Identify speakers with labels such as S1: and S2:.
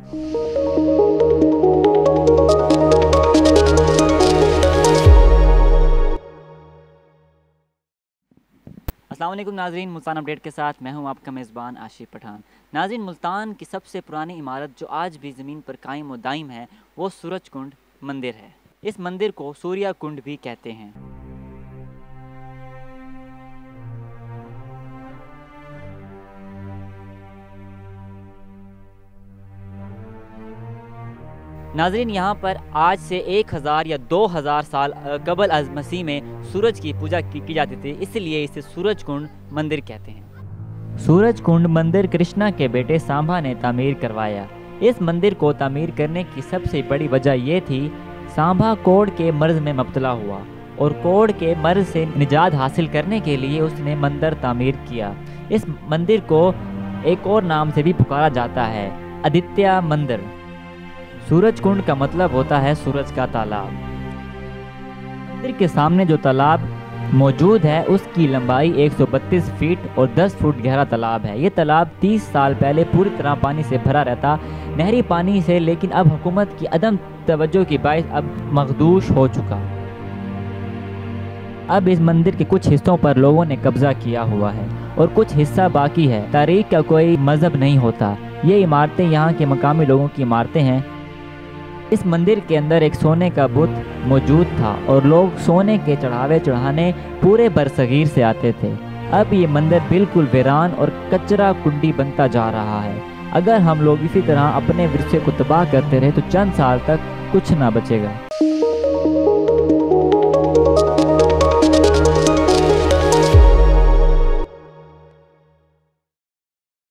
S1: अस्सलाम वालेकुम नाज़रीन, मुल्तान अपडेट के साथ मैं हूं आपका मेज़बान आशिफ पठान। नाज़रीन, मुल्तान की सबसे पुरानी इमारत जो आज भी ज़मीन पर कायम व दायम है वो सूरज कुंड मंदिर है। इस मंदिर को सूर्या कुंड भी कहते हैं। नाज़रीन, यहाँ पर आज से 1000 या 2000 साल कबल अज़ मसीह में सूरज की पूजा की जाती थी, इसलिए इसे सूरज कुंड मंदिर कहते हैं। सूरज कुंड मंदिर कृष्णा के बेटे सांभा ने तामीर करवाया। इस मंदिर को तामीर करने की सबसे बड़ी वजह यह थी, सांभा कोढ़ के मर्ज में मुब्तला हुआ और कोढ़ के मर्ज से निजात हासिल करने के लिए उसने मंदिर तामीर किया। इस मंदिर को एक और नाम से भी पुकारा जाता है, आदित्य मंदिर। सूरज कुंड का मतलब होता है सूरज का तालाब। मंदिर के सामने जो तालाब मौजूद है उसकी लंबाई 132 फीट और 10 फुट गहरा तालाब है। ये तालाब 30 साल पहले पूरी तरह पानी से भरा रहता, नहरी पानी से, लेकिन अब हुकूमत की अदम तवज्जो की बाइस अब मखदूश हो चुका। अब इस मंदिर के कुछ हिस्सों पर लोगों ने कब्जा किया हुआ है और कुछ हिस्सा बाकी है। तारीख का कोई मजहब नहीं होता। ये इमारतें यहाँ के मकामी लोगों की इमारतें हैं। इस मंदिर के अंदर एक सोने का बुत मौजूद था और लोग सोने के चढ़ावे चढ़ाने पूरे बरसगीर से आते थे। अब ये मंदिर बिल्कुल वीरान और कचरा कुंडी बनता जा रहा है। अगर हम लोग इसी तरह अपने विरसे को तबाह करते रहे तो चंद साल तक कुछ ना बचेगा।